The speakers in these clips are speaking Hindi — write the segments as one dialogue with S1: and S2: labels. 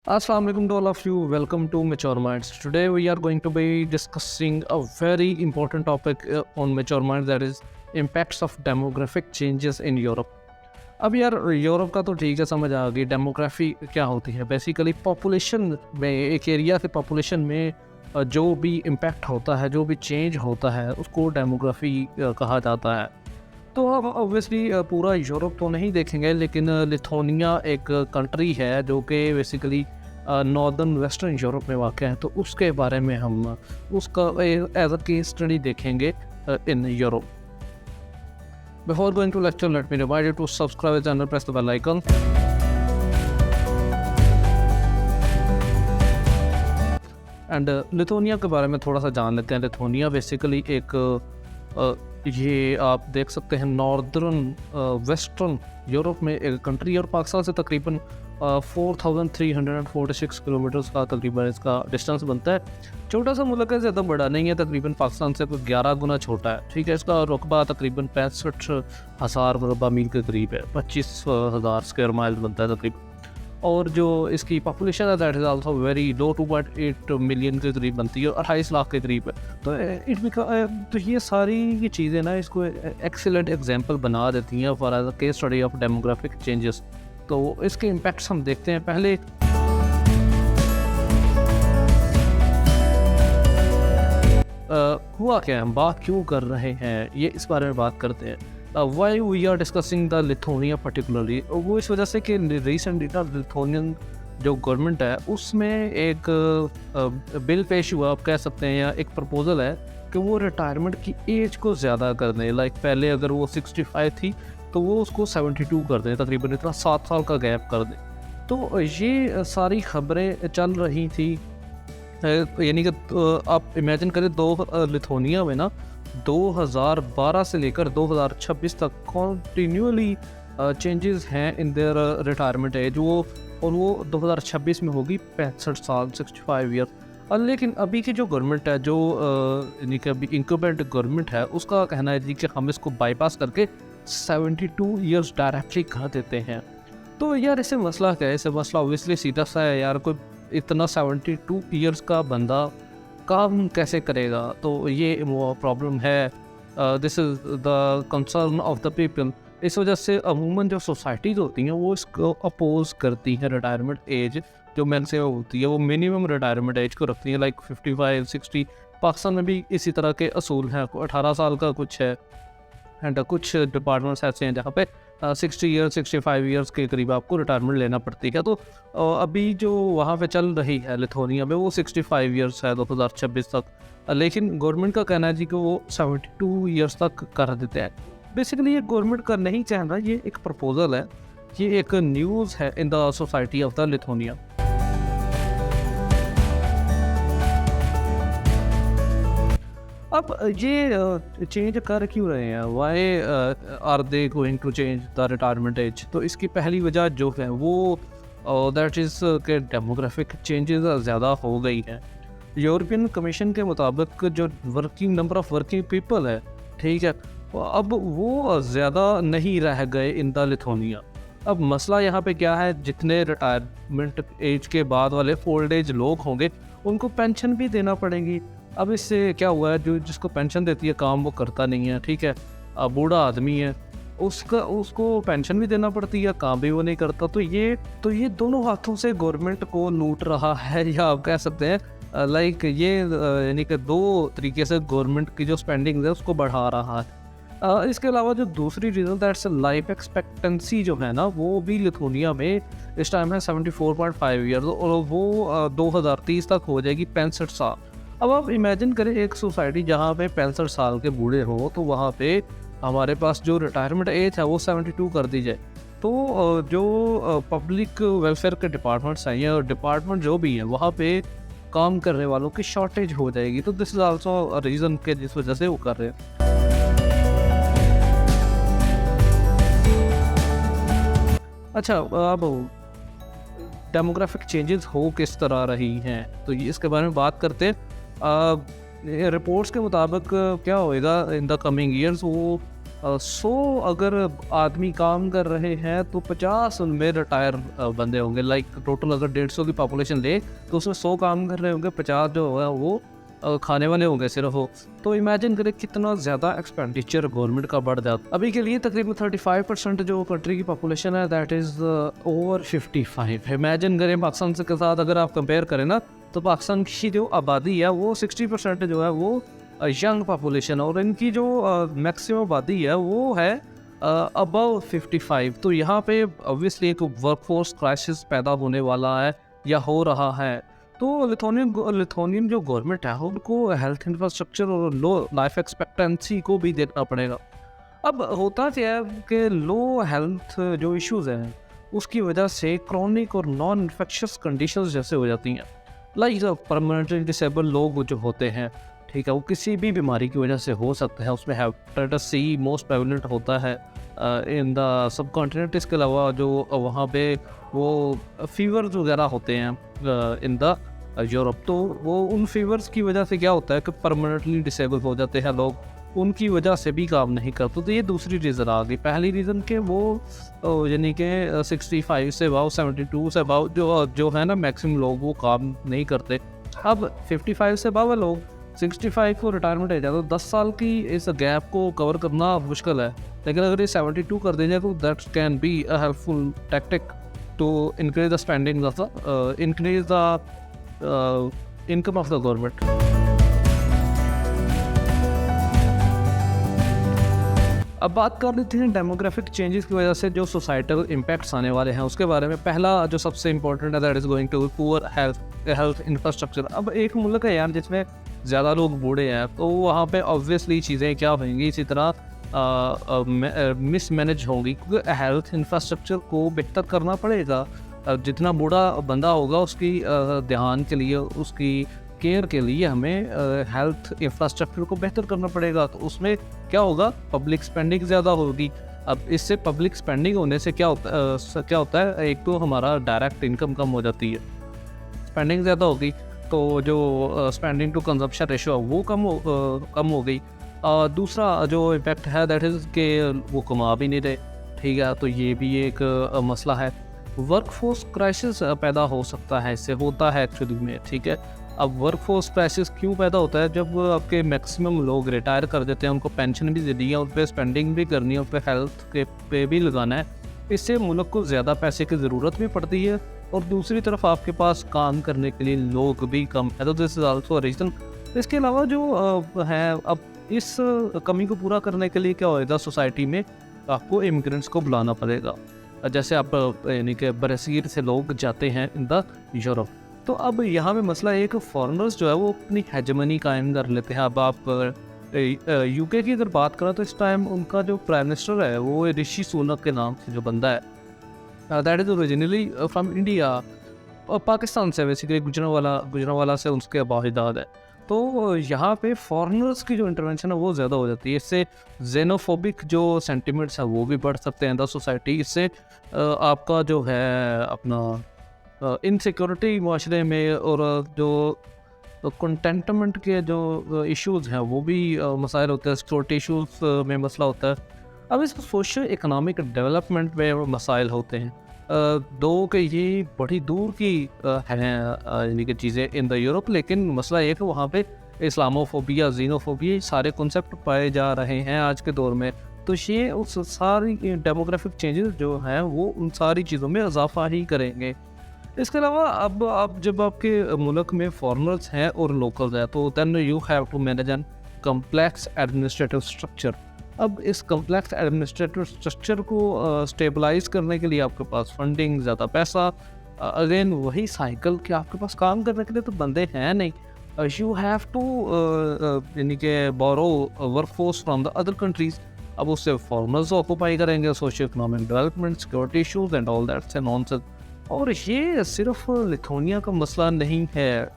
S1: Assalamu alaikum to all of you. Welcome to Mature Minds. Today we are going to be discussing a very important topic on Mature Minds, that is impacts of demographic changes in Europe. अब यार यूरोप का तो ठीक है, समझ आ गई डेमोग्राफी क्या होती है। बेसिकली पॉपुलेशन में, एक एरिया के पॉपुलेशन में जो भी इम्पैक्ट होता है, जो भी चेंज होता है, उसको डेमोग्राफी कहा जाता है। तो हम ऑब्वियसली पूरा यूरोप तो नहीं देखेंगे, लेकिन लिथुआनिया एक कंट्री है जो कि बेसिकली नॉर्दर्न वेस्टर्न यूरोप में वाक़ है। तो उसके बारे में हम उसका एज अ केस स्टडी देखेंगे in Europe. Before going to lecture, let me remind you to subscribe the channel, press the bell icon. And Lithuania के बारे में थोड़ा सा जान लेते हैं। लिथुआनिया बेसिकली एक ये आप देख सकते हैं नॉर्दर्न वेस्टर्न यूरोप में एक कंट्री, और पाकिस्तान से तकरीबन 4346 किलोमीटर्स का तकरीबन इसका डिस्टेंस बनता है। छोटा सा मुल्क है, ज़्यादा बड़ा नहीं है, तकरीबन पाकिस्तान से कोई 11 गुना छोटा है। ठीक है, इसका रकबा तकरीबन 65,000 मुरबा मील के करीब है, 25,000 स्क्वायर माइल बनता है तकरीबन। और जो इसकी पॉपुलेशन है that is also very low, 2.8 million के करीब बनती है, 28 लाख के करीब है। तो ये सारी ये चीज़ें ना इसको एक्सीलेंट एग्जांपल बना देती हैं for as a case study of demographic changes. तो इसके इम्पैक्ट्स हम देखते हैं। पहले हुआ क्या, हम बात क्यों कर रहे हैं, ये इस बारे में बात करते हैं। Why we are discussing the Lithuania particularly, वो इस वजह से कि रिसेंटली ना लिथुआनियन जो गवर्नमेंट है उसमें एक बिल पेश हुआ, आप कह सकते हैं, या एक प्रपोजल है कि वो रिटायरमेंट की एज को ज़्यादा कर दें। लाइक पहले अगर वो 65 थी तो वो उसको 72 कर दें, तकरीबन इतना 7 साल का गैप कर दें। तो ये सारी खबरें चल रही थी, यानी कि आप इमेजिन करें लिथुआनिया में ना 2012 से लेकर 2026 तक कॉन्टीन्यूअली चेंजेस हैं इन देयर रिटायरमेंट एज, वो 2026 में होगी 65 साल, 65 ईयर। लेकिन अभी की जो गवर्नमेंट है, जो यानी कि अभी इंक्यूबेंट गवर्नमेंट है, उसका कहना है जी कि हम इसको बाईपास करके 72 ईयर्स डायरेक्टली कर देते हैं। तो यार इससे मसला क्या है? इससे मसला ऑब्वियसली सीधा सा है यार, कोई इतना 72 ईयर्स का बंदा काम कैसे करेगा? तो ये वो प्रॉब्लम है। This is the concern of the people. इस वजह से अमूमन जो सोसाइटीज़ होती हैं वो इसको अपोज करती हैं। रिटायरमेंट एज जो मैंने होती है वो मिनिमम रिटायरमेंट एज को रखती है, लाइक 55, 60। पाकिस्तान में भी इसी तरह के असूल हैं, 18 साल का कुछ है, एंड कुछ डिपार्टमेंट्स ऐसे हैं जहाँ पे 60 ईयर्स, 65 ईयर्स के करीब आपको रिटायरमेंट लेना पड़ती है। तो अभी जो वहाँ पे चल रही है लिथुआनिया में वो 65 ईयर्स है 2026 तक, लेकिन गवर्नमेंट का कहना है जी कि वो 72 ईयर्स तक कर देते हैं। बेसिकली ये गवर्नमेंट का नहीं चाहना, ये एक प्रपोजल है, ये एक न्यूज़ है in the society of the Lithuania. अब ये चेंज कर क्यों रहे हैं? Why are they going to change the retirement age? तो इसकी पहली वजह जो है वो दैट इज़ के डेमोग्राफिक चेंजेस ज़्यादा हो गई हैं। यूरोपियन कमीशन के मुताबिक जो नंबर ऑफ़ वर्किंग पीपल है, ठीक है, अब वो ज़्यादा नहीं रह गए इन द लिथुआनिया। अब मसला यहाँ पे क्या है, जितने रिटायरमेंट एज के बाद वाले ओल्ड एज लोग होंगे उनको पेंशन भी देना पड़ेगी। अब इससे क्या हुआ है, जो जिसको पेंशन देती है काम वो करता नहीं है, ठीक है, बूढ़ा आदमी है, उसको पेंशन भी देना पड़ती है, काम भी वो नहीं करता। तो ये दोनों हाथों से गवर्नमेंट को लूट रहा है, या आप कह सकते हैं लाइक ये यानी कि दो तरीके से गवर्नमेंट की जो स्पेंडिंग है उसको बढ़ा रहा है। इसके अलावा जो दूसरी रीज़न, दैट्स लाइफ एक्सपेक्टेंसी जो है ना, वो भी लिथुआनिया में इस टाइम है 74.5 ईयर्स, और वो 2030 तक हो जाएगी 65 साल। अब आप इमेजिन करें एक सोसाइटी जहाँ पे 65 साल के बूढ़े हों, तो वहाँ पे हमारे पास जो रिटायरमेंट एज है वो 72 कर दी जाए, तो जो पब्लिक वेलफेयर के डिपार्टमेंट्स हैं या डिपार्टमेंट जो भी हैं वहाँ पे काम करने वालों की शॉर्टेज हो जाएगी। तो this is also a reason के जिस वजह से वो कर रहे हैं। अच्छा, अब डेमोग्राफिक चेंजेस हो किस तरह रही हैं, तो ये इसके बारे में बात करते हैं। रिपोर्ट्स के मुताबिक क्या होएगा इन द कमिंग ईयर्स, वो 100 अगर आदमी काम कर रहे हैं तो 50 उनमें रिटायर बंदे होंगे। लाइक टोटल अगर 150 की पॉपुलेशन ले तो उसमें 100 काम कर रहे होंगे, 50 जो है वो खाने वाले होंगे सिर्फ वो। तो इमेजिन करें कितना ज़्यादा एक्सपेंडिचर गवर्नमेंट का बढ़ जाता। अभी के लिए तकरीबन 35% जो कंट्री की पॉपुलेशन है दैट इज़ ओवर 55। इमेजिन करें पाकिस्तान के साथ अगर आप कंपेयर करें ना, तो पाकिस्तान की जो आबादी है वो 60% जो है वो यंग पॉपुलेशन, और इनकी जो मैक्सिमम आबादी है वो है अबव 55। तो यहाँ पे ऑब्वियसली एक वर्कफोर्स क्राइसिस पैदा होने वाला है या हो रहा है। तो लिथुआनियन जो गवर्नमेंट है उनको हेल्थ इंफ्रास्ट्रक्चर और लो लाइफ एक्सपेक्टेंसी को भी देखना पड़ेगा। अब होता क्या है कि लो हेल्थ जो इश्यूज़ हैं उसकी वजह से क्रॉनिक और नॉन इन्फेक्शियस कंडीशंस जैसे हो जाती हैं। लाइक परमानेंटली डिसेबल लोग जो होते हैं, ठीक है, वो किसी भी बीमारी की वजह से हो सकते हैं। उसमें हेपेटाइटिस सी मोस्ट प्रेवलेंट होता है इन द सब कॉन्टिनेंट। इसके अलावा जो वहाँ पे वो फीवर्स वगैरह होते हैं इन द यूरोप, तो वो उन फीवर्स की वजह से क्या होता है कि परमानेंटली डिसेबल हो जाते हैं लोग, उनकी वजह से भी काम नहीं करते। तो ये दूसरी रीज़न आ गई। पहली रीज़न के वो यानी कि 65 से अबाउ 72 से अबाउ जो है ना मैक्सिमम लोग वो काम नहीं करते। अब 55 से अबाउ लोग 65 को रिटायरमेंट है जाए तो 10 साल की इस गैप को कवर करना मुश्किल है। लेकिन अगर ये 72 कर दिया जाए तो that can be a helpful tactic to increase the spending of the increase the income of the government. अब बात कर लेते हैं डेमोग्राफिक चेंजेस की वजह से जो सोसाइटल इम्पैक्ट्स आने वाले हैं उसके बारे में। पहला जो सबसे इंपॉर्टेंट है that is going to poor health infrastructure. अब एक मुल्क है यार जिसमें ज़्यादा लोग बूढ़े हैं, तो वहाँ पे ऑब्वियसली चीज़ें क्या होंगी, इसी तरह मिसमैनेज होंगी, क्योंकि हेल्थ इंफ्रास्ट्रक्चर को बेहतर करना पड़ेगा। जितना बूढ़ा बंदा होगा उसकी ध्यान के लिए, उसकी केयर के लिए हमें हेल्थ इंफ्रास्ट्रक्चर को बेहतर करना पड़ेगा। तो उसमें क्या होगा, पब्लिक स्पेंडिंग ज़्यादा होगी। अब इससे पब्लिक स्पेंडिंग होने से क्या होता है, एक तो हमारा डायरेक्ट इनकम कम हो जाती है, स्पेंडिंग ज़्यादा होगी तो जो स्पेंडिंग टू कंजप्शन रेशो है वो कम हो गई। दूसरा जो इम्पैक्ट है दैट इज़ के वो कमा भी नहीं रहे, ठीक है, तो ये भी एक मसला है। वर्कफोर्स क्राइसिस पैदा हो सकता है, इससे होता है एक्चुअली में, ठीक है। अब वर्कफोर्स क्राइसिस क्यों पैदा होता है, जब आपके मैक्सिमम लोग रिटायर कर देते हैं, उनको पेंशन भी देनी है, उन पर स्पेंडिंग भी करनी है, उन पर हेल्थ के पे भी लगाना है, इससे मुल्क को ज़्यादा पैसे की ज़रूरत भी पड़ती है, और दूसरी तरफ आपके पास काम करने के लिए लोग भी कम है, तो this is also a reason. इसके अलावा जो है, अब इस कमी को पूरा करने के लिए क्या होएगा, सोसाइटी में आपको इमिग्रेंट्स को बुलाना पड़ेगा। जैसे आप यानी कि ब्राज़ील से लोग जाते हैं इन द यूरोप, तो अब यहाँ पे मसला है कि फॉरेनर्स जो है वो अपनी हेजेमनी कायम कर लेते हैं। अब आप यूके की अगर बात करें तो इस टाइम उनका जो प्राइम मिनिस्टर है वो ऋषि सुनक के नाम से जो बंदा है, that is originally from India, Pakistan से बेसिकली गुजरांवाला से उसके बाहिदाद है। तो यहाँ पे फॉरेनर्स की जो इंटरवेंशन है वो ज़्यादा हो जाती है। इससे जेनोफोबिक जो सेंटिमेंट्स हैं वो भी बढ़ सकते हैं द सोसाइटी। इससे आपका जो है अपना इनसिक्योरिटी माशरे में, और जो कंटेंटमेंट के जो इश्यूज़ हैं वो भी मसाइल होते हैं, सिक्योरिटी इश्यूज़ में मसला होता है। अब इस सोशल इकनॉमिक डेवलपमेंट में मसाइल होते हैं दो कि ये बड़ी दूर की हैं यानी कि चीज़ें इन द यूरोप, लेकिन मसला ये कि वहाँ पे इस्लामोफोबिया, जीनोफोबिया सारे कॉन्सेप्ट पाए जा रहे हैं आज के दौर में। तो ये उस सारी डेमोग्राफिक चेंजेस जो हैं वो उन सारी चीज़ों में इजाफा ही करेंगे। इसके अलावा अब जब आपके मुल्क में फॉरेनर्स हैं और लोकल्स हैं, तो then you have to manage an complex administrative structure. अब इस कम्प्लेक्स एडमिनिस्ट्रेटिव स्ट्रक्चर को स्टेबलाइज करने के लिए आपके पास फंडिंग, ज़्यादा पैसा, अगेन वही साइकिल कि आपके पास काम करने के लिए तो बंदे हैं नहीं, यू हैव टू यानी कि borrow workforce from the other countries. अब उससे फॉरेनर्स ऑक्यूपाई करेंगे, socio economic development, security issues and all that's and nonsense. और ये सिर्फ लिथुआनिया का मसला नहीं है,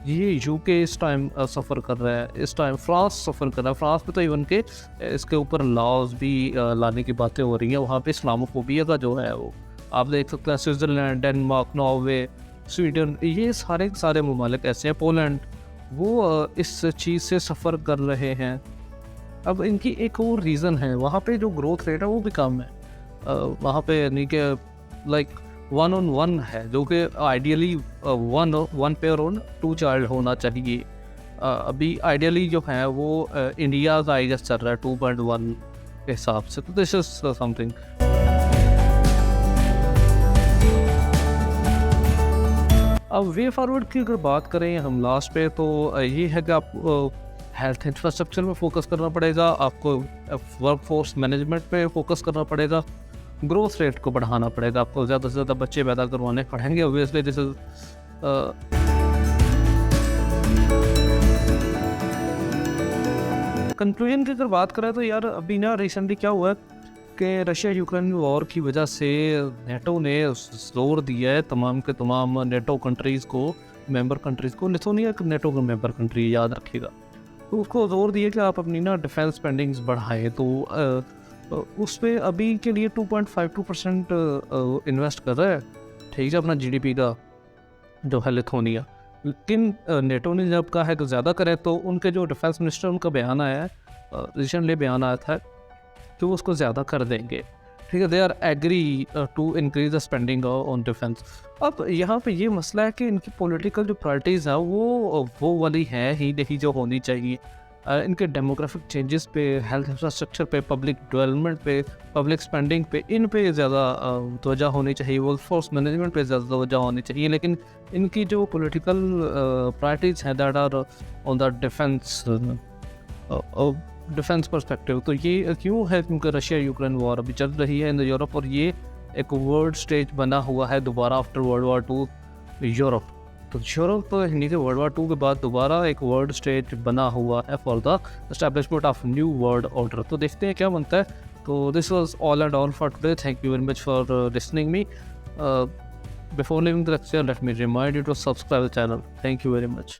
S1: ये यूके इस टाइम सफ़र कर रहा है, इस टाइम फ्रांस सफ़र कर रहा है। फ्रांस में तो इवन के इसके ऊपर लॉज भी लाने की बातें हो रही हैं। वहाँ पे इस्लामोफोबिया का जो है वो आप देख सकते हैं। स्विट्ज़रलैंड, डेनमार्क, नॉर्वे, स्वीडन, ये सारे ममालिक ऐसे हैं, पोलैंड, वो इस चीज़ से सफ़र कर रहे हैं। अब इनकी एक और रीज़न है, वहाँ पे जो ग्रोथ रेट है वो भी कम है। वहाँ पे यानी कि लाइक 1 on 1 है, जो कि आइडियली 1 पेयर ऑन 2 चाइल्ड होना चाहिए। अभी आइडियली जो है वो इंडिया का आई गेस चल रहा है 2.1 के हिसाब से, तो दिस इज समथिंग। अब वे फॉरवर्ड की अगर बात करें हम लास्ट पे, तो ये है कि आप हेल्थ इंफ्रास्ट्रक्चर में फोकस करना पड़ेगा, आपको वर्क फोर्स मैनेजमेंट पे फोकस करना पड़ेगा, ग्रोथ रेट को बढ़ाना पड़ेगा, आपको ज़्यादा से ज़्यादा बच्चे पैदा करवाने पड़ेंगे। ऑब्वियसली दिस इज कंक्लूजन की अगर बात करें तो यार अभी ना रिसेंटली क्या हुआ है कि रशिया यूक्रेन वॉर की वजह से नेटो ने जोर दिया है तमाम के तमाम नेटो कंट्रीज़ को, मेंबर कंट्रीज़ को, लिथुआनिया एक नेटो का मेंबर कंट्री याद रखिएगा, तो उसको जोर दिया कि आप अपनी ना डिफेंस स्पेंडिंग्स बढ़ाएं। तो उस पर अभी के लिए 2.52% इन्वेस्ट कर रहा है, ठीक है, अपना जीडीपी का जो है लिथुआनिया। लेकिन नेटो ने जब कहा है कि ज़्यादा करे, तो उनके जो डिफेंस मिनिस्टर उनका बयान आया है, रिसेंटली बयान आया था कि वो उसको ज़्यादा कर देंगे, ठीक है, they are agree to increase the spending on defence. अब यहाँ पे ये मसला है कि इनकी पॉलिटिकल जो प्रायोरिटीज़ है वो वाली है ही नहीं जो होनी चाहिए। इनके डेमोग्राफिक चेंजेस पे, हेल्थ इंफ्रास्ट्रक्चर पे, पब्लिक डेवलपमेंट पे, पब्लिक स्पेंडिंग पे, इन पे ज़्यादा तवज्जो होनी चाहिए, वर्क फोर्स मैनेजमेंट पे ज़्यादा तवज्जो होनी चाहिए। लेकिन इनकी जो पॉलिटिकल प्रायोरिटीज़ हैं that are on the defence perspective. तो ये क्यों है? क्योंकि रशिया यूक्रेन वॉर अभी चल रही है इन यूरोप, और ये एक वर्ल्ड स्टेज बना हुआ है दोबारा आफ्टर वर्ल्ड वार 2 यूरोप। तो यूरोप यानी कि वर्ल्ड वार 2 के बाद दोबारा एक वर्ल्ड स्टेज बना हुआ है for the establishment of new world order. तो देखते हैं क्या बनता है। तो this was all and all for today. Thank you very much for listening me. Before leaving the lecture, let me remind you to subscribe the channel. Thank you very much.